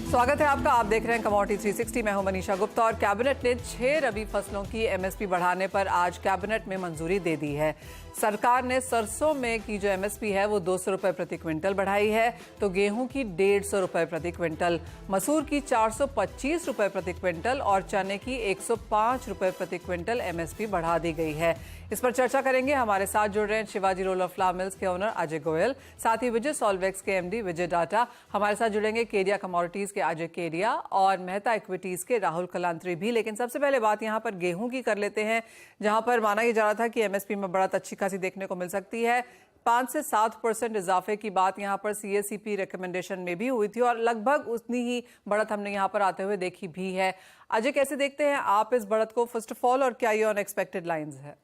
स्वागत है आपका। आप देख रहे हैं कमोडिटी 360। मैं हूं मनीषा गुप्ता। और कैबिनेट ने 6 रबी फसलों की एमएसपी बढ़ाने पर आज कैबिनेट में मंजूरी दे दी है। सरकार ने सरसों में की जो एमएसपी है वो 200 रुपए प्रति क्विंटल बढ़ाई है, तो गेहूं की 150 रुपए प्रति क्विंटल, मसूर की 425 रुपए प्रति क्विंटल और चने की 105 रुपए प्रति क्विंटल एमएसपी बढ़ा दी गई है। इस पर चर्चा करेंगे। हमारे साथ जुड़ रहे हैं शिवाजी रोलर फ्लावर मिल्स के ओनर अजय गोयल, साथ ही विजय सॉल्वेक्स के एमडी विजय डाटा। हमारे साथ जुड़ेंगे केडिया कमोडिटीज के अजय केडिया और मेहता इक्विटीज के राहुल कलांत्री भी। लेकिन सबसे पहले बात यहां पर गेहूं की कर लेते हैं, जहां पर माना यह जा रहा था कि एमएसपी में बढ़त अच्छी खासी देखने को मिल सकती है। 5 से 7% इजाफे की बात यहां पर सीएसीपी रिकमेंडेशन में भी हुई थी और लगभग उतनी ही बढ़त हमने यहां पर आते हुए देखी भी है। अजय, कैसे देखते हैं आप इस बढ़त को फर्स्ट ऑफ ऑल, और क्या ये अनएक्सपेक्टेड लाइंस है?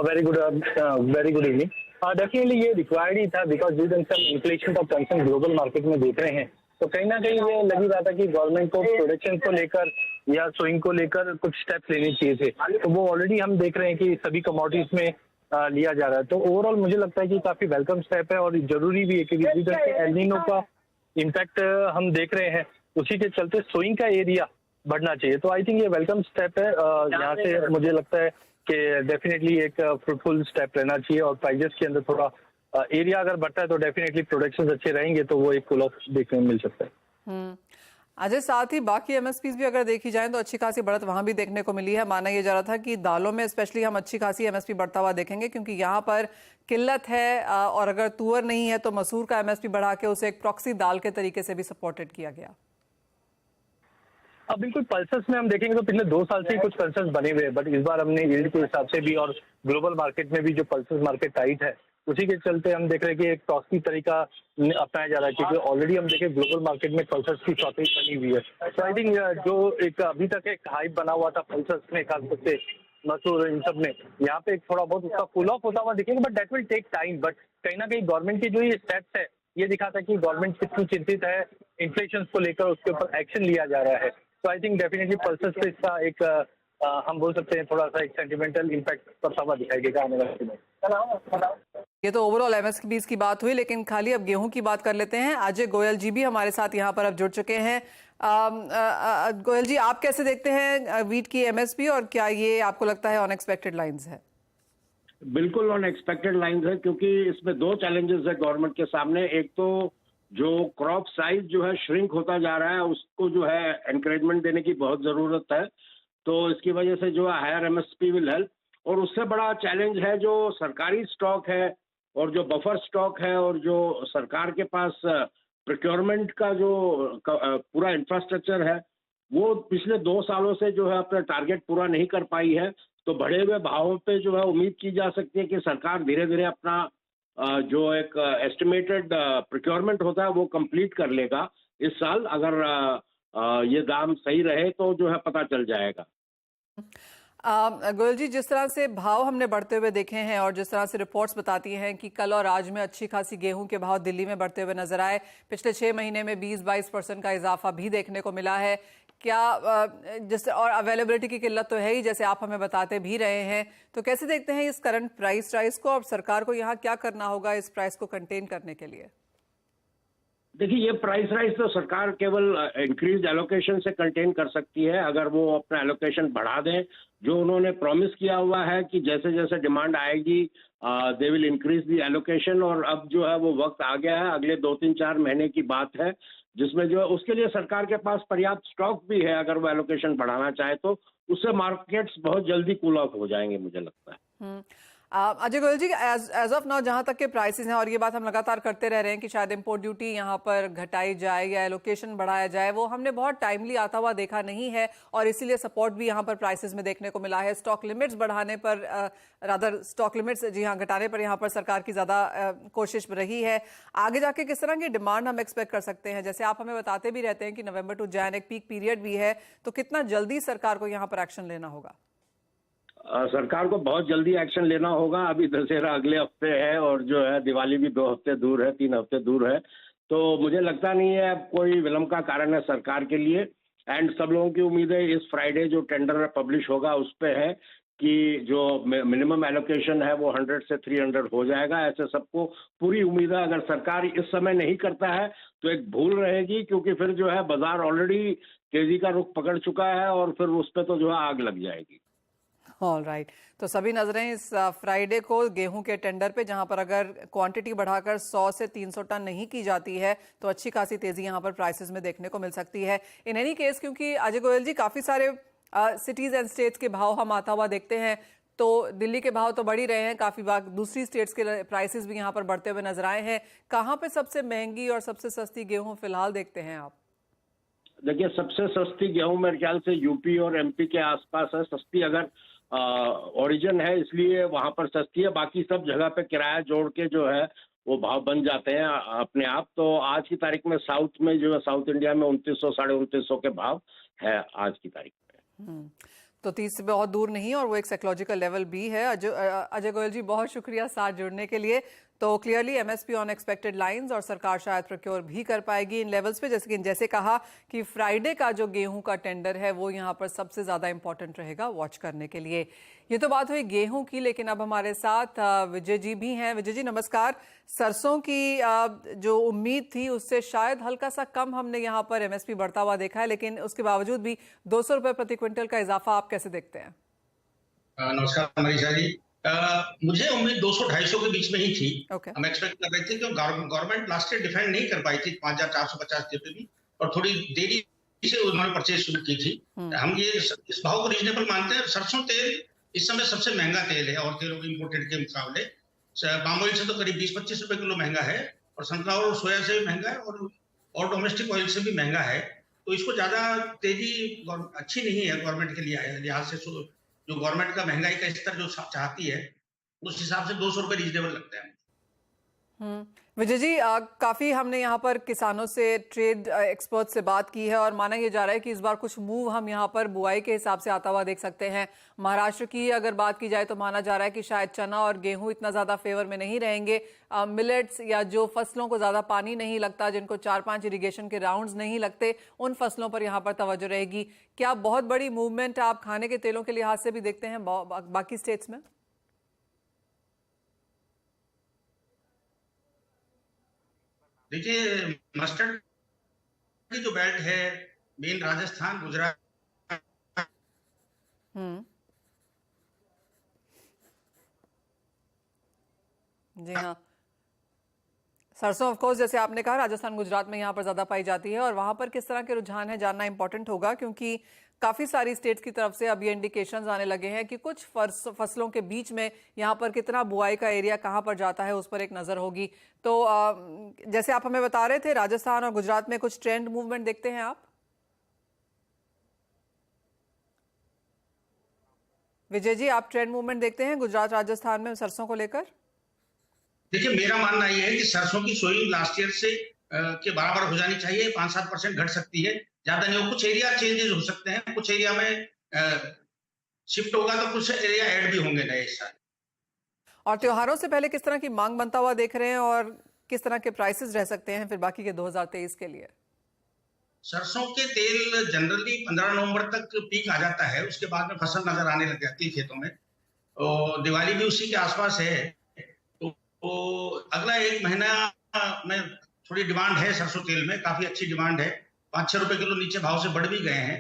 Very good evening. डेफिनेटली ये रिक्वायर्ड ही था, बिकॉज इन्फ्लेशन का कंसर्न ग्लोबल मार्केट में देख रहे हैं, तो कहीं ना कहीं ये लग ही रहा था कि गवर्नमेंट को प्रोडक्शन को लेकर या सोइंग को लेकर कुछ स्टेप्स लेने चाहिए थे। तो वो ऑलरेडी हम देख रहे हैं कि सभी कमोडिटीज में लिया जा रहा है। तो ओवरऑल मुझे लगता है कि काफी वेलकम स्टेप है और जरूरी भी है, क्योंकि जिस तरह से एल नीनो का इम्पैक्ट हम देख रहे हैं, उसी के चलते सोइंग का एरिया बढ़ना चाहिए। तो आई थिंक ये वेलकम स्टेप है। यहाँ से मुझे लगता है कि डेफिनेटली एक फ्रूटफुल स्टेप रहना चाहिए और प्राइजेस के अंदर थोड़ा एरिया अगर बढ़ता है तो डेफिनेटली प्रोडक्शन अच्छे रहेंगे, तो वो एक कूल ऑफ देखने में मिल सकता है। अजय, साथ ही बाकी एमएसपीज भी अगर देखी जाए तो अच्छी खासी बढ़त वहां भी देखने को मिली है। माना यह जा रहा था कि दालों में स्पेशली हम अच्छी खासी एमएसपी बढ़ता हुआ देखेंगे, क्योंकि यहाँ पर किल्लत है और अगर तुअर नहीं है तो मसूर का एमएसपी बढ़ा के उसे एक प्रॉक्सी दाल के तरीके से भी सपोर्टेड किया गया। अब बिल्कुल पल्सेस में हम देखेंगे तो पिछले 2 साल से ही कुछ पल्सेस बने हुए हैं, बट इस बार हमने यील्ड के हिसाब से भी और ग्लोबल मार्केट में भी जो पल्सेस मार्केट टाइट है, उसी के चलते हम देख रहे हैं कि एक प्रॉक्सी तरीका अपनाया जा रहा है, क्योंकि ऑलरेडी हम देखें ग्लोबल मार्केट में पल्सेस की शॉर्टेज बनी हुई है। तो आई थिंक जो एक अभी तक एक हाइप बना हुआ था पल्सेस में, खासतौर से मसूर इन सब में, यहाँ पे एक थोड़ा बहुत उसका कूल ऑफ होता हुआ दिखेगा, but that will take time. But कहीं ना कहीं गवर्नमेंट की जो ये स्टेप्स है, ये दिखाता है कि गवर्नमेंट कितनी चिंतित है इन्फ्लेशन को लेकर, उसके ऊपर एक्शन लिया जा रहा है। तो आई थिंक डेफिनेटली पल्सेस पे इसका एक हम बोल सकते हैं थोड़ा सा एक सेंटिमेंटल इम्पैक्ट पड़ता हुआ दिखाई देगा आने वाले समय। ये तो ओवरऑल एमएसपीज की बात हुई, लेकिन खाली अब गेहूं की बात कर लेते हैं। अजय गोयल जी भी हमारे साथ यहाँ पर अब जुड़ चुके हैं। गोयल जी, आप कैसे देखते हैं वीट की एमएसपी, और क्या ये आपको लगता है अनएक्सपेक्टेड लाइंस है? बिल्कुल अनएक्सपेक्टेड लाइंस है, क्योंकि इसमें 2 चैलेंजेस है गवर्नमेंट के सामने। एक तो जो क्रॉप साइज जो है श्रिंक होता जा रहा है, उसको जो है एनकरेजमेंट देने की बहुत जरूरत है, तो इसकी वजह से जो है हायर एमएसपी विल हेल्प। और उससे बड़ा चैलेंज है जो सरकारी स्टॉक है और जो बफर स्टॉक है और जो सरकार के पास प्रोक्योरमेंट का जो पूरा इंफ्रास्ट्रक्चर है, वो पिछले 2 सालों से जो है अपना टारगेट पूरा नहीं कर पाई है। तो बढ़े हुए भावों पे जो है उम्मीद की जा सकती है कि सरकार धीरे धीरे अपना जो एक एस्टिमेटेड प्रोक्योरमेंट होता है वो कंप्लीट कर लेगा इस साल। अगर ये दाम सही रहे तो जो है पता चल जाएगा। गोयल जी, जिस तरह से भाव हमने बढ़ते हुए देखे हैं और जिस तरह से रिपोर्ट्स बताती हैं कि कल और आज में अच्छी खासी गेहूं के भाव दिल्ली में बढ़ते हुए नजर आए, पिछले 6 महीने में 20-22% का इजाफा भी देखने को मिला है। क्या जिस और अवेलेबिलिटी की किल्लत तो है ही, जैसे आप हमें बताते भी रहे हैं, तो कैसे देखते हैं इस करंट प्राइस राइज को, और सरकार को यहाँ क्या करना होगा इस प्राइस को कंटेन करने के लिए? देखिए, ये प्राइस राइज तो सरकार केवल इंक्रीज एलोकेशन से कंटेन कर सकती है। अगर वो अपना एलोकेशन बढ़ा दें, जो उन्होंने प्रॉमिस किया हुआ है कि जैसे जैसे डिमांड आएगी they will increase the allocation, और अब जो है वो वक्त आ गया है, अगले 2-3-4 महीने की बात है, जिसमें जो है उसके लिए सरकार के पास पर्याप्त स्टॉक भी है। अगर वो एलोकेशन बढ़ाना चाहे तो उससे मार्केट्स बहुत जल्दी कूल ऑफ हो जाएंगे, मुझे लगता है। अजय गोयल जी, एज ऑफ नाउ जहां तक के प्राइसेस हैं, और ये बात हम लगातार करते रह रहे हैं कि शायद इंपोर्ट ड्यूटी यहां पर घटाई जाए या एलोकेशन बढ़ाया जाए, वो हमने बहुत टाइमली आता हुआ देखा नहीं है, और इसीलिए सपोर्ट भी यहां पर प्राइसेस में देखने को मिला है। स्टॉक लिमिट्स बढ़ाने पर, रादर स्टॉक लिमिट्स जी हाँ घटाने पर यहां पर सरकार की ज्यादा कोशिश रही है। आगे जाके किस तरह की डिमांड हम एक्सपेक्ट कर सकते हैं? जैसे आप हमें बताते भी रहते हैं कि नवंबर टू जैन एक पीक पीरियड भी है, तो कितना जल्दी सरकार को यहाँ पर एक्शन लेना होगा? सरकार को बहुत जल्दी एक्शन लेना होगा। अभी दशहरा अगले हफ्ते है और जो है दिवाली भी 2 हफ्ते दूर है, 3 हफ्ते दूर है, तो मुझे लगता नहीं है अब कोई विलंब का कारण है सरकार के लिए। एंड सब लोगों की उम्मीद है इस फ्राइडे जो टेंडर पब्लिश होगा उस पे है कि जो मिनिमम एलोकेशन है वो 100 से 300 हो जाएगा। ऐसे सबको पूरी उम्मीद है। अगर सरकार इस समय नहीं करता है तो एक भूल रहेगी, क्योंकि फिर जो है बाजार ऑलरेडी तेजी का रुख पकड़ चुका है और फिर उस पर तो जो है आग लग जाएगी। ऑल राइट, तो सभी नजरें इस फ्राइडे को गेहूं के टेंडर पे, जहां पर अगर क्वांटिटी बढ़ाकर 100 से 300 टन नहीं की जाती है तो अच्छी खासी तेजी यहां पर प्राइसेस में देखने को मिल सकती है। इन एनी केस, क्योंकि अजय गोयल जी, काफी सारे सिटीज एंड स्टेट्स के भाव हम आता हुआ देखते हैं, तो दिल्ली के भाव तो बढ़ ही रहे हैं, काफी बार दूसरी स्टेट्स के प्राइसेस भी यहाँ पर बढ़ते हुए नजर आए हैं। कहाँ पे सबसे महंगी और सबसे सस्ती गेहूं फिलहाल देखते हैं आप? देखिए, सबसे सस्ती गेहूं मेरे ख्याल से यूपी और एमपी के आसपास है। सस्ती अगर ओरिजिन है इसलिए वहां पर सस्ती है, बाकी सब जगह पे किराया जोड़ के जो है वो भाव बन जाते हैं अपने आप। तो आज की तारीख में साउथ में जो है, साउथ इंडिया में 2900 साढ़े 2900 के भाव है आज की तारीख में। तो 30 से बहुत दूर नहीं, और वो एक साइकोलॉजिकल लेवल भी है। अजय गोयल जी, बहुत शुक्रिया साथ जुड़ने के लिए। तो clearly MSP on expected lines, और सरकार शायद प्रोक्योर भी कर पाएगी इन लेवल्स पे। जैसे कहा कि फ्राइडे का जो गेहूं का टेंडर है वो यहाँ पर सबसे ज्यादा इंपॉर्टेंट रहेगा वॉच करने के लिए। ये तो बात हुई गेहूं की, लेकिन अब हमारे साथ विजय जी भी हैं। विजय जी नमस्कार। सरसों की जो उम्मीद थी उससे शायद हल्का सा कम हमने यहाँ पर एमएसपी बढ़ता हुआ देखा है, लेकिन उसके बावजूद भी 200 रुपए प्रति क्विंटल का इजाफा आप कैसे देखते हैं? नमस्कार मनीषा जी। मुझे उम्मीद 200-250 के बीच में ही थी। हम एक्सपेक्ट कर रहे थे कि गवर्नमेंट लास्ट ईयर डिफेंड नहीं कर पाई थी 5450 पे भी, और थोड़ी देरी से उन्होंने परचेज शुरू की थी। हम ये इस भाव को रीजनेबल मानते हैं। सरसों तेल इस समय सबसे महंगा तेल है और तेलों इम्पोर्टेड के मुकाबले। पाम ऑयल से तो करीब 20-25 रुपए किलो महंगा है, और सनफ्लावर और सोया से भी महंगा है, और डोमेस्टिक ऑयल से भी महंगा है। तो इसको ज्यादा तेजी अच्छी नहीं है गवर्नमेंट के लिए लिहाज से। जो गवर्नमेंट का महंगाई का स्तर जो चाहती है उस हिसाब से 200 रुपए रीजनेबल लगता है। विजय जी, काफी हमने यहाँ पर किसानों से, ट्रेड एक्सपर्ट से बात की है, और माना यह जा रहा है कि इस बार कुछ मूव हम यहाँ पर बुआई के हिसाब से आता हुआ देख सकते हैं। महाराष्ट्र की अगर बात की जाए तो माना जा रहा है कि शायद चना और गेहूं इतना ज्यादा फेवर में नहीं रहेंगे। मिलेट्स या जो फसलों को ज्यादा पानी नहीं लगता, जिनको 4-5 इरिगेशन के राउंड्स नहीं लगते, उन फसलों पर यहाँ पर तवज्जो रहेगी। क्या बहुत बड़ी मूवमेंट आप खाने के तेलों के लिहाज से भी देखते हैं बाकी स्टेट्स में? देखिए, मस्टर्ड की जो बेल्ट है, मेन राजस्थान, गुजरात। जी हाँ, सरसों ऑफ कोर्स जैसे आपने कहा राजस्थान गुजरात में यहाँ पर ज्यादा पाई जाती है, और वहां पर किस तरह के रुझान है जानना इंपॉर्टेंट होगा, क्योंकि काफी सारी स्टेट्स की तरफ से अब ये इंडिकेशंस आने लगे हैं कि कुछ फसलों के बीच में यहाँ पर कितना बुआई का एरिया कहाँ पर जाता है उस पर एक नजर होगी। तो जैसे आप हमें बता रहे थे, राजस्थान और गुजरात में कुछ ट्रेंड मूवमेंट देखते हैं आप? विजय जी, आप ट्रेंड मूवमेंट देखते हैं गुजरात राजस्थान में सरसों को लेकर? देखिए, मेरा मानना यह है कि सरसों की सोइंग लास्ट ईयर से के बराबर हो जानी चाहिए। 5-7% घट सकती है, ज्यादा नहीं हो। कुछ एरिया चेंजेस हो सकते हैं, कुछ एरिया में शिफ्ट होगा तो कुछ एरिया ऐड भी होंगे नए इस साल। और त्योहारों से पहले किस तरह की मांग बनता हुआ देख रहे हैं, और किस तरह के प्राइसेस रह सकते हैं फिर बाकी के 2023 के लिए? सरसों के तेल जनरली 15 नवंबर तक पीक आ जाता है, उसके बाद में फसल नजर आने लग जाती है खेतों में, और दिवाली भी उसी के आसपास है। तो अगला 1 महीना में थोड़ी डिमांड है सरसों तेल में, काफी अच्छी डिमांड है। 5-6 रुपए किलो नीचे भाव से बढ़ भी गए हैं।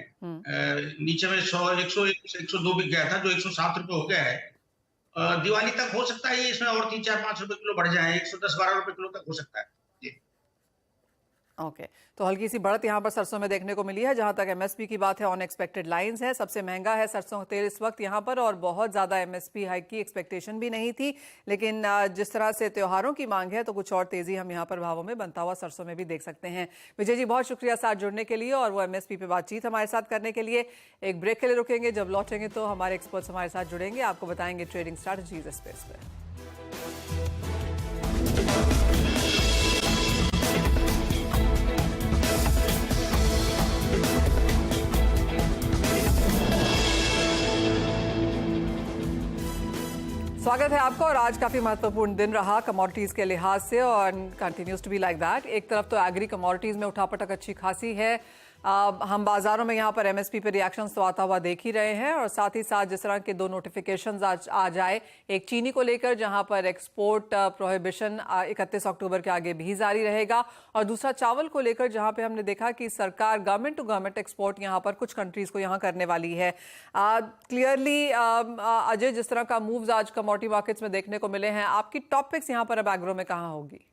नीचे में 100-102 बिक गया था, जो 107 रुपए हो गया है। दिवाली तक हो सकता है इसमें और 3-4-5 रुपए किलो बढ़ जाए, 110-12 रुपए किलो तक हो सकता है। ओके, तो हल्की सी बढ़त यहाँ पर सरसों में देखने को मिली है। जहां तक एमएसपी की बात है, ऑन एक्सपेक्टेड लाइंस है। सबसे महंगा है सरसों तेल इस वक्त यहाँ पर, और बहुत ज्यादा एमएसपी हाइक की एक्सपेक्टेशन भी नहीं थी, लेकिन जिस तरह से त्योहारों की मांग है तो कुछ और तेजी हम यहाँ पर भावों में बनता हुआ सरसों में भी देख सकते हैं। विजय जी, बहुत शुक्रिया साथ जुड़ने के लिए, और वो एमएसपी पे बातचीत हमारे साथ करने के लिए। एक ब्रेक के लिए रुकेंगे, जब लौटेंगे तो हमारे एक्सपर्ट्स हमारे साथ जुड़ेंगे, आपको बताएंगे ट्रेडिंग स्ट्रैटेजीज स्पेस पर। स्वागत है आपका, और आज काफी महत्वपूर्ण दिन रहा कमोडिटीज के लिहाज से, और continues to be like that. एक तरफ तो एग्री कमोडिटीज में उठापटक अच्छी खासी है, हम बाजारों में यहाँ पर एमएसपी पे रिएक्शंस तो आता हुआ देख ही रहे हैं और साथ ही साथ जिस तरह के दो नोटिफिकेशंस आज आ जाए, एक चीनी को लेकर जहाँ पर एक्सपोर्ट प्रोहिबिशन 31 अक्टूबर के आगे भी जारी रहेगा और दूसरा चावल को लेकर जहाँ पे हमने देखा कि सरकार गवर्नमेंट टू गवर्नमेंट एक्सपोर्ट यहाँ पर कुछ कंट्रीज को यहाँ करने वाली है। क्लियरली अजय, जिस तरह का मूव्स आज कमोडिटी मार्केट्स में देखने को मिले हैं, आपकी टॉप पिक्स यहाँ पर अब एग्रो में कहाँ होगी?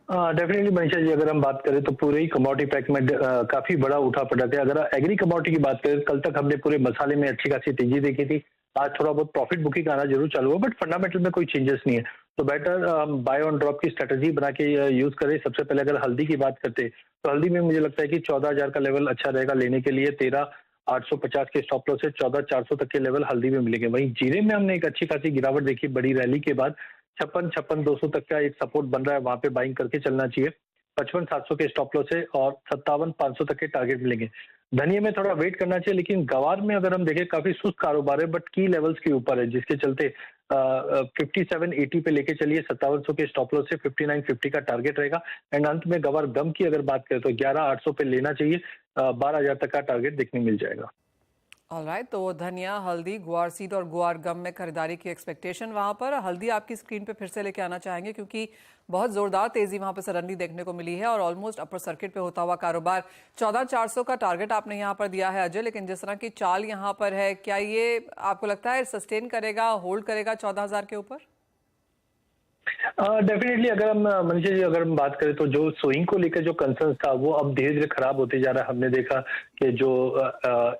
डेफिनेटली मनीषा जी, अगर हम बात करें तो पूरे ही कमोडिटी पैक में काफी बड़ा उठा पटक है। अगर एग्री कमोडिटी की बात करें, कल तक हमने पूरे मसाले में अच्छी खासी तेजी देखी थी। आज थोड़ा बहुत प्रॉफिट बुकिंग आना जरूर चालू हुआ, बट फंडामेंटल में कोई चेंजेस नहीं है। तो बेटर बाय ऑन ड्रॉप की स्ट्रेटेजी बना के यूज करें। सबसे पहले अगर हल्दी की बात करते तो हल्दी में मुझे लगता है कि 14,000 का लेवल अच्छा रहेगा लेने के लिए। 13,850 के स्टॉप लॉस से 14,400 तक के लेवल हल्दी में मिलेंगे। वहीं जीरे में हमने एक अच्छी खासी गिरावट देखी बड़ी रैली के बाद। 56,200 तक का एक सपोर्ट बन रहा है, वहां पे बाइंग करके चलना चाहिए। 55,700 के स्टॉप लॉस है और 57,500 तक के टारगेट मिलेंगे। धनिये में थोड़ा वेट करना चाहिए, लेकिन गवार में अगर हम देखें काफी सुस्त कारोबार है, बट की लेवल्स के ऊपर है, जिसके चलते 5780 पे लेके चलिए। 5700 के स्टॉप लॉस से 5950 का टारगेट रहेगा। एंड अंत में गवार गम की अगर बात करें तो 11,800 पे लेना चाहिए। 12,000 तक का टारगेट देखने मिल जाएगा। ऑलराइट, तो धनिया, हल्दी, गुआर सीड और गुआर गम में खरीदारी की एक्सपेक्टेशन वहां पर। हल्दी आपकी स्क्रीन पे फिर से लेके आना चाहेंगे क्योंकि बहुत जोरदार तेजी वहां पे सडनली देखने को मिली है और ऑलमोस्ट अपर सर्किट पे होता हुआ कारोबार। 14,400 का टारगेट आपने यहां पर दिया है अजय, लेकिन जिस तरह की चाल यहां पर है, क्या ये आपको लगता है सस्टेन करेगा, होल्ड करेगा 14,000 के ऊपर? डेफिनेटली अगर हम मनीषा जी अगर हम बात करें तो जो सोइंग को लेकर जो कंसर्न था वो अब धीरे धीरे खराब होते जा रहा है। हमने देखा कि जो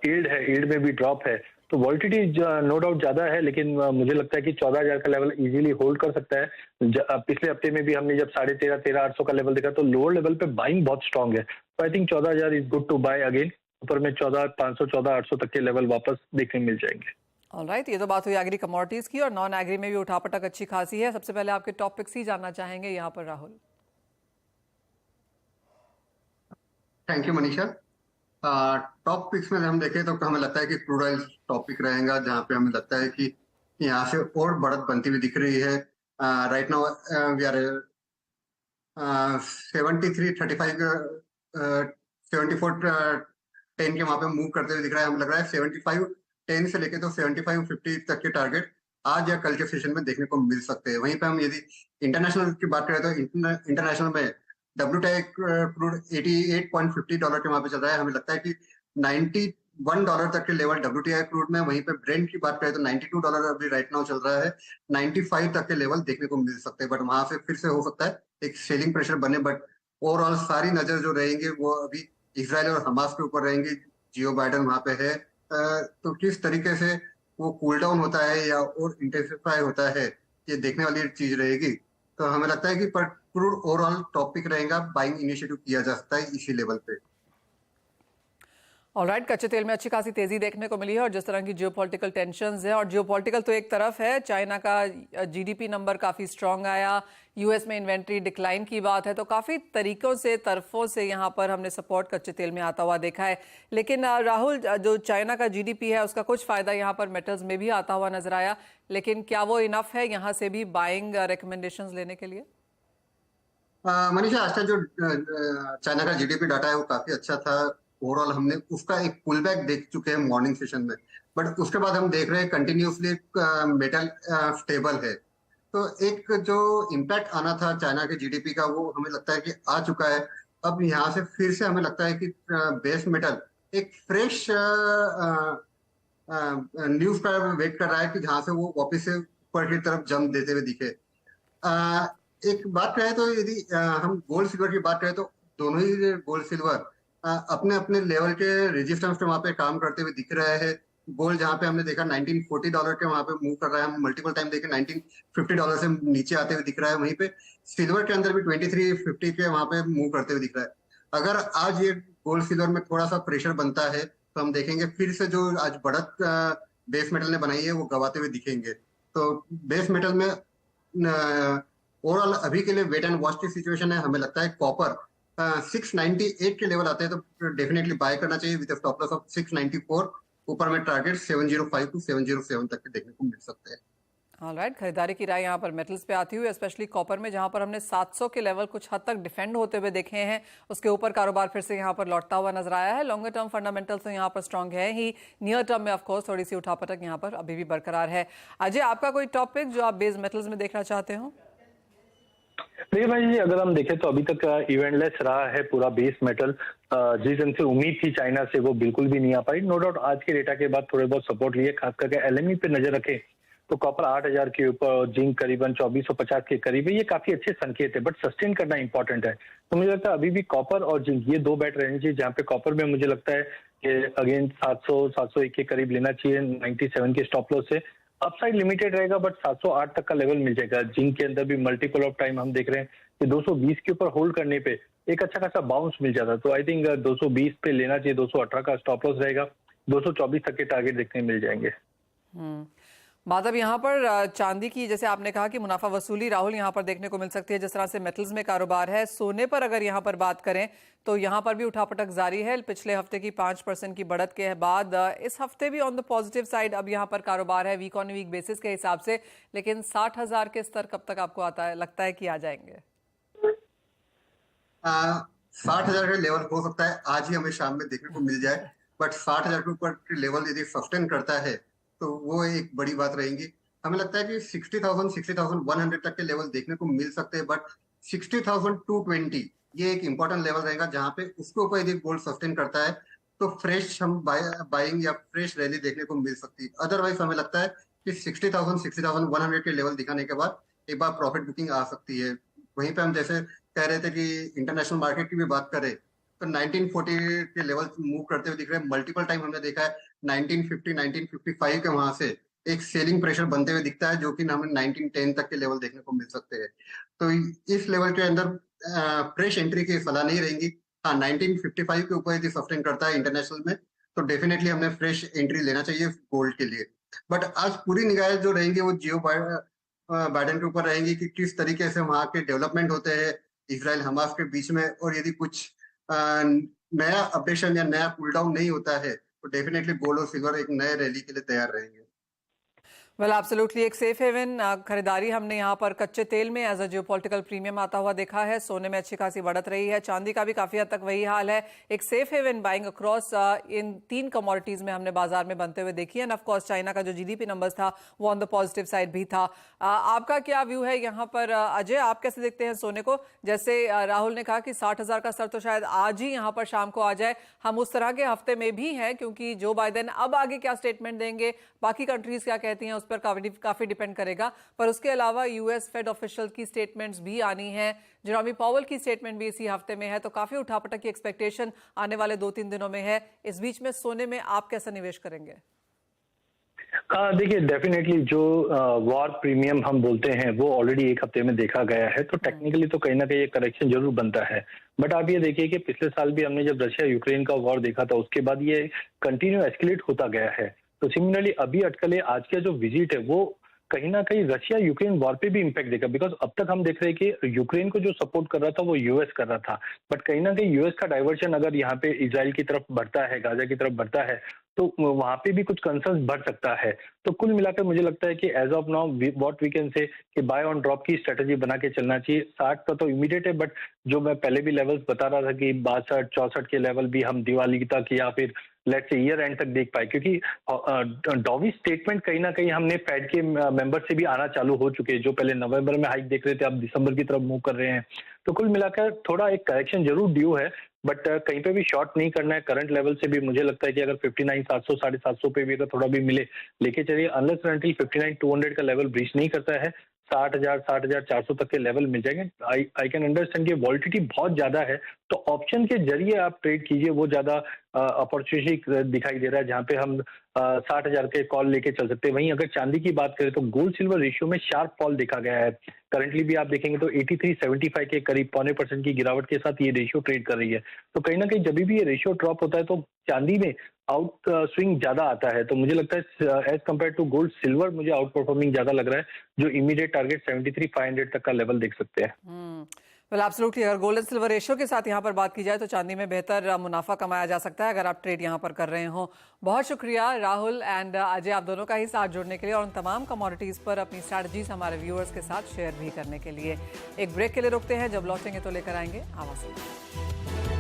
यील्ड है, यील्ड में भी ड्रॉप है, तो वॉलिटिलिटी नो डाउट ज्यादा है, लेकिन मुझे लगता है कि 14,000 का लेवल इजीली होल्ड कर सकता है। पिछले हफ्ते में भी हमने जब 13,500 का लेवल देखा तो लोअर लेवल पे बाइंग बहुत स्ट्रांग है। तो I think 14,000 is good to buy again. ऊपर में 14,500 14,800 तक के लेवल वापस देखने मिल जाएंगे। ऑलराइट, ये तो बात हुई एग्री कमोडिटीज की और नॉन एग्री में भी उठापटक अच्छी खासी है। सबसे पहले आपके टॉप पिक्स ही जानना चाहेंगे यहाँ पर Rahul. Thank you Manisha. Top picks में हम देखें तो हमें लगता है कि क्रूड ऑयल टॉपिक रहेगा, जहाँ पे हमें लगता है कि यहाँ से और बढ़त बनती हुई दिख रही है। राइट नाउ वी आर 73.35 74.10 के वहां पे मूव करते हुए दिख रहा है। हमें लग रहा है 75.10 से लेके तो 75.50 तक के टारगेट आज या कल के सेशन में देखने को मिल सकते हैं। वहीं पे हम यदि इंटरनेशनल की बात करें तो इंटरनेशनल में WTI क्रूड $88.50 के वहां पे चल रहा है। हमें लगता है कि $91 तक के लेवल WTI क्रूड में। वहीं पे ब्रेंट की बात करें तो $92 अभी राइट नाउ चल रहा है। 95 तक के लेवल देखने को मिल सकते हैं, बट वहां से फिर से हो सकता है एक सेलिंग प्रेशर बने। बट ओवरऑल सारी नजर जो रहेंगे वो अभी इजराइल और हमास के ऊपर रहेंगे। जियो बाइडन वहां पे है, तो किस तरीके से वो कूल डाउन होता है या और इंटेंसिफाई होता है, ये देखने वाली चीज रहेगी। तो हमें लगता है कि पर क्रूड ओवरऑल टॉपिक रहेगा, बाइंग इनिशिएटिव किया जा सकता है इसी लेवल पे। ऑलराइट, कच्चे तेल में अच्छी खासी तेजी देखने को मिली है और जिस तरह की जियोपॉलिटिकल टेंशंस है, और जियोपॉलिटिकल तो एक तरफ है, चाइना का जीडीपी नंबर काफी स्ट्रांग आया, यूएस में इन्वेंट्री डिक्लाइन की बात है, तो काफी तरीकों से तरफों से यहाँ पर हमने सपोर्ट कच्चे तेल में आता हुआ देखा है। लेकिन राहुल, जो चाइना का जीडीपी है उसका कुछ फायदा यहाँ पर मेटल्स में भी आता हुआ नजर आया, लेकिन क्या वो इनफ है यहाँ से भी बाइंग रिकमेंडेशंस लेने के लिए? मनीषा, आज का जो चाइना का जीडीपी डाटा है वो काफी अच्छा था। ओवरऑल हमने उसका एक पुल बैक देख चुके हैं मॉर्निंग सेशन में, बट उसके बाद हम देख रहे हैं कंटिन्यूसली मेटल स्टेबल है। तो एक जो इम्पैक्ट आना था चाइना के जीडीपी का वो हमें लगता है कि आ चुका है। अब यहाँ से फिर से हमें लगता है कि बेस मेटल एक फ्रेश न्यूज का वेट कर रहा है कि जहाँ से वो वापस से ऊपर की तरफ जंप देते हुए दिखे। एक बात करें तो यदि हम गोल्ड सिल्वर की बात करें तो दोनों ही गोल्ड सिल्वर अपने अपने लेवल के रेजिस्टेंस पे वहां पे काम करते हुए दिख रहे हैं। गोल्ड जहां पे हमने देखा $1940 के वहां पे मूव कर रहा है, हम मल्टीपल टाइम देखे $1950 से नीचे आते हुए दिख रहा है। वहीं पे सिल्वर के अंदर भी 2350 के वहां पे मूव करते हुए दिख रहा है। अगर आज ये गोल्ड सिल्वर में थोड़ा सा प्रेशर बनता है तो हम देखेंगे फिर से जो आज बढ़त बेस मेटल ने बनाई है वो गवाते हुए दिखेंगे। तो बेस मेटल में ओवरऑल अभी के लिए वेट एंड वॉच की सिचुएशन है। हमें लगता है कॉपर 698 के लेवल आते हैं तो डेफिनेटली बाय करना चाहिए विद स्टॉप लॉस ऑफ 694। ऊपर में टारगेट 705 to 707 तक के देखने को मिल सकते हैं। ऑलराइट, खरीदारी की राय यहाँ पर मेटल्स पे आती हुई, स्पेशली कॉपर में, जहाँ पर हमने 700 के लेवल कुछ हद तक डिफेंड होते हुए देखे हैं। उसके ऊपर कारोबार फिर से यहाँ पर लौटता हुआ नजर आया है। लॉन्गर टर्म फंडामेंटल्स तो यहाँ पर स्ट्रांग है ही, नियर टर्म में ऑफकोर्स थोड़ी सी उठापटक यहाँ पर अभी भी बरकरार है। अजय, आपका कोई टॉपिक जो आप बेस मेटल्स में देखना चाहते हो? देखिए भाई जी, अगर हम देखें तो अभी तक इवेंटलेस रहा है पूरा बेस मेटल। जिस ढंग से उम्मीद थी चाइना से, वो बिल्कुल भी नहीं आ पाई। नो डाउट आज के डेटा के बाद थोड़े बहुत सपोर्ट लिए, खास करके एलएमई पे नजर रखें तो कॉपर 8000 के ऊपर और जिंक करीबन 2450 के करीब है। ये काफी अच्छे संकेत है, बट सस्टेन करना इंपॉर्टेंट है। तो मुझे लगता है अभी भी कॉपर और जिंक ये दो बेट रहनी चाहिए, जहाँ पे कॉपर में मुझे लगता है कि अगेन 701 के करीब लेना चाहिए 97 के स्टॉप लॉस से। अपसाइड लिमिटेड रहेगा, बट 708 तक का लेवल मिल जाएगा। जिंक के अंदर भी मल्टीपल ऑफ टाइम हम देख रहे हैं कि 220 के ऊपर होल्ड करने पे एक अच्छा खासा बाउंस मिल जाता है। तो आई थिंक 220 पे लेना चाहिए, 218 का स्टॉप लॉस रहेगा, 224 तक के टारगेट देखने मिल जाएंगे। बात अब यहाँ पर चांदी की, जैसे आपने कहा कि मुनाफा वसूली राहुल यहाँ पर देखने को मिल सकती है जिस तरह से मेटल्स में कारोबार है। सोने पर अगर यहाँ पर बात करें तो यहाँ पर भी उठापटक जारी है। पिछले हफ्ते की 5% की बढ़त के बाद इस हफ्ते भी ऑन द पॉजिटिव साइड अब यहाँ पर कारोबार है वीक ऑन वीक बेसिस के हिसाब से। लेकिन 60,000 के स्तर कब तक आपको लगता है कि आ जाएंगे? 60,000 का लेवल हो सकता है आज ही हमें शाम में देखने को मिल जाए, बट 60,000 के ऊपर लेवल यदि सस्टेन करता है तो वो एक बड़ी बात रहेगी। हमें लगता है कि 60,100 तक के लेवल देखने को मिल सकते हैं, बट 60,220 ये एक इंपॉर्टेंट लेवल रहेगा, जहां पे उसके ऊपर यदि गोल्ड सस्टेन करता है तो फ्रेश हम बाइंग या फ्रेश रैली देखने को मिल सकती है। अदरवाइज हमें लगता है कि 60,100 के लेवल दिखाने के बाद एक बार प्रॉफिट बुकिंग आ सकती है। वहीं पे हम जैसे कह रहे थे कि इंटरनेशनल मार्केट की भी बात करें तो 1940 के लेवल मूव करते हुए दिख रहे हैं। मल्टीपल टाइम हमने देखा है 1950, 1955 के वहां से एक सेलिंग प्रेशर बनते हुए दिखता है, जो कि हमें 1910 तक के लेवल देखने को मिल सकते हैं। तो इस लेवल के अंदर फ्रेश एंट्री की सलाह नहीं रहेगी। हाँ, 1955 के ऊपर यदि सस्टेन करता है इंटरनेशनल में तो डेफिनेटली हमें फ्रेश एंट्री लेना चाहिए गोल्ड के लिए। बट आज पूरी निगाहें जो रहेंगी वो जियो बाइडेन के ऊपर रहेंगी कि किस तरीके से वहां के डेवलपमेंट होते हैं इजराइल हमास के बीच में, और यदि कुछ नया अपडेशन या नया कूल डाउन नहीं होता है तो डेफिनेटली गोल्ड और सिल्वर एक नए रैली के लिए तैयार रहेंगे। वेल एब्सोल्युटली, एक सेफ हेवन खरीदारी हमने यहाँ पर कच्चे तेल में एज अ जियोपॉलिटिकल प्रीमियम आता हुआ देखा है। सोने में अच्छी खासी बढ़त रही है, चांदी का भी काफी हद तक वही हाल है। एक safe haven buying across in 3 commodities में हमने बाजार में बनते हुए देखी है। एंड ऑफ कोर्स चाइना का जो जीडीपी नंबर्स था वो ऑन द पॉजिटिव साइड भी था। आपका क्या व्यू है यहाँ पर अजय? आप कैसे देखते हैं सोने को? जैसे राहुल ने कहा कि 60,000 का स्तर तो शायद आज ही यहाँ पर शाम को आ जाए, हम उस तरह के हफ्ते में भी हैं, क्योंकि जो बाइडेन अब आगे क्या स्टेटमेंट देंगे, बाकी कंट्रीज क्या कहती हैं, पर काफी डिपेंड करेगा। पर उसके अलावा यूएस फेड ऑफिशियल की स्टेटमेंट्स भी आनी है, जेरोमी पावेल की स्टेटमेंट भी इसी हफ्ते में है, तो काफी उठापटक की एक्सपेक्टेशन आने वाले 2-3 दिनों में है। इस बीच में सोने में आप कैसा निवेश करेंगे? देखिए, डेफिनेटली जो वॉर प्रीमियम हम बोलते हैं वो ऑलरेडी एक हफ्ते में देखा गया है, तो टेक्निकली तो कहीं ना कहीं करेक्शन जरूर बनता है। बट आप ये देखिए कि पिछले साल भी हमने जब रशिया यूक्रेन का वॉर देखा था, उसके बाद ये कंटिन्यू एस्केलेट होता गया है। तो सिमिलरली अभी अटकले आज का जो विजिट है वो कहीं ना कहीं रशिया यूक्रेन वॉर पे भी इम्पैक्ट देगा, बिकॉज अब तक हम देख रहे हैं कि यूक्रेन को जो सपोर्ट कर रहा था वो यूएस कर रहा था, बट कहीं ना कहीं यूएस का डाइवर्शन अगर यहाँ पे इजराइल की तरफ बढ़ता है, गाजा की तरफ बढ़ता है, तो वहां पे भी कुछ कंसर्न बढ़ सकता है। तो कुल मिलाकर मुझे लगता है कि as of now what we can say कि बाय ऑन ड्रॉप की स्ट्रेटेजी बना के चलना चाहिए। 60 का तो इमीडिएट है, बट जो मैं पहले भी लेवल्स बता रहा था कि 62-64 के लेवल भी हम दिवाली तक या फिर लेट्स से ईयर एंड तक देख पाए, क्योंकि डॉवी स्टेटमेंट कहीं ना कहीं हमने फेड के मेंबर से भी आना चालू हो चुके हैं, जो पहले नवंबर में हाइक देख रहे थे अब दिसंबर की तरफ मूव कर रहे हैं। तो कुल मिलाकर थोड़ा एक करेक्शन जरूर ड्यू है, बट कहीं पे भी शॉर्ट नहीं करना है। करंट लेवल से भी मुझे लगता है कि अगर 59,700 750 पे भी अगर थोड़ा भी मिले लेके चलिए, अनलेस अनटिल 59,200 का लेवल ब्रीच नहीं करता है, 60,000 60,400 तक के लेवल मिल जाएंगे। आई कैन अंडरस्टैंड कि वॉलिटिलिटी बहुत ज्यादा है, तो ऑप्शन के जरिए आप ट्रेड कीजिए, वो ज्यादा अपॉर्चुनिटी दिखाई दे रहा है, जहां पे हम 60,000 के कॉल लेके चल सकते हैं। वहीं अगर चांदी की बात करें तो गोल्ड सिल्वर रेशियो में शार्प फॉल देखा गया है। करंटली भी आप देखेंगे तो 83.75 के करीब 0.25% की गिरावट के साथ ये रेशियो ट्रेड कर रही है। तो कहीं ना कहीं जब भी ये रेशियो ड्रॉप होता है तो चांदी में आउट स्विंग ज्यादा आता है। तो मुझे लगता है as compared to gold silver मुझे आउट परफॉर्मिंग ज्यादा लग रहा है, जो इमीडिएट टारगेट 73,500 तक का लेवल देख सकते हैं। वेल एब्सोल्युटली, अगर गोल्ड एंड सिल्वर रेशियो के साथ यहाँ पर बात की जाए तो चांदी में बेहतर मुनाफा कमाया जा सकता है अगर आप ट्रेड यहाँ पर कर रहे हो। बहुत शुक्रिया राहुल एंड अजय, आप दोनों का ही साथ जोड़ने के लिए और उन तमाम कमोडिटीज़ पर अपनी स्ट्रैटेजीज हमारे व्यूअर्स के साथ शेयर भी करने के लिए। एक ब्रेक के लिए रुकते हैं, जब लौटेंगे तो लेकर आएंगे आवाज़।